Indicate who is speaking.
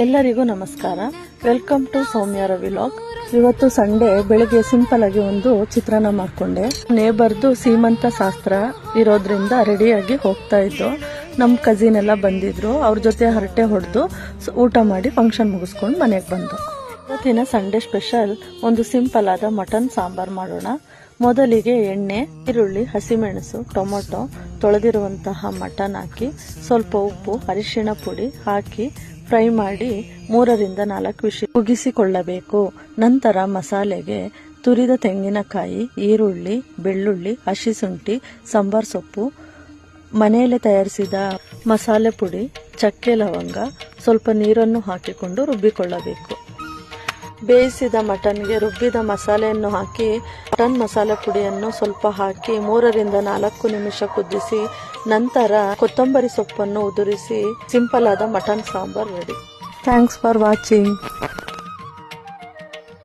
Speaker 1: ಎಲ್ಲರಿಗೂ ನಮಸ್ಕಾರ. Welcome to ಸೌಮ್ಯಾರ ವಿಲಾಗ್. ಇವತ್ತು ಸಂಡೇ ಬೆಳಿಗ್ಗೆ ಸಿಂಪಲ್ ಆಗಿ ಒಂದು ಚಿತ್ರಾನ್ನ ಮಾಡ್ಕೊಂಡೆ. ನೇಬರ್ದು ಸೀಮಂತ ಶಾಸ್ತ್ರ ಇರೋದ್ರಿಂದ ರೆಡಿಯಾಗಿ ಹೋಗ್ತಾ ಇದ್ದು. ನಮ್ಮ ಕಸಿನ್ ಎಲ್ಲ ಬಂದಿದ್ರು. ಅವ್ರ ಜೊತೆ ಹರಟೆ ಹೊಡೆದು ಊಟ ಮಾಡಿ ಫಂಕ್ಷನ್ ಮುಗಿಸ್ಕೊಂಡು ಮನೆಗೆ ಬಂದು. ಇವತ್ತಿನ ಸಂಡೇ ಸ್ಪೆಷಲ್ ಒಂದು ಸಿಂಪಲ್ ಆದ ಮಟನ್ ಸಾಂಬಾರ್ ಮಾಡೋಣ. ಮೊದಲಿಗೆ ಎಣ್ಣೆ, ಈರುಳ್ಳಿ, ಹಸಿಮೆಣಸು, ಟೊಮೊಟೊ, ತೊಳೆದಿರುವಂತಹ ಮಟನ್ ಹಾಕಿ ಸ್ವಲ್ಪ ಉಪ್ಪು, ಅರಿಶಿಣ ಪುಡಿ ಹಾಕಿ ಫ್ರೈ ಮಾಡಿ 3 ರಿಂದ 4 ವಿಷಲ್ ಕುದಿಸಿಕೊಳ್ಳಬೇಕು. ನಂತರ ಮಸಾಲೆಗೆ ತುರಿದ ತೆಂಗಿನಕಾಯಿ, ಈರುಳ್ಳಿ, ಬೆಳ್ಳುಳ್ಳಿ, ಹಸಿಶುಂಠಿ, ಸಾಂಬಾರ್ ಸೊಪ್ಪು, ಮನೆಯಲ್ಲೇ ತಯಾರಿಸಿದ ಮಸಾಲೆ ಪುಡಿ, ಚಕ್ಕೆ, ಲವಂಗ, ಸ್ವಲ್ಪ ನೀರನ್ನು ಹಾಕಿಕೊಂಡು ರುಬ್ಬಿಕೊಳ್ಳಬೇಕು. ಬೇಯಿಸಿದ ಮಟನ್ಗೆ ರುಬ್ಬಿದ ಮಸಾಲೆಯನ್ನು ಹಾಕಿ ಮಟನ್ ಮಸಾಲೆ ಪುಡಿಯನ್ನು ಸ್ವಲ್ಪ ಹಾಕಿ 3 ರಿಂದ 4 ನಿಮಿಷ ಕುದಿಸಿ ನಂತರ ಕೊತ್ತಂಬರಿ ಸೊಪ್ಪನ್ನು ಉದುರಿಸಿ ಸಿಂಪಲ್ ಆದ mutton sambar ready. Thanks for watching.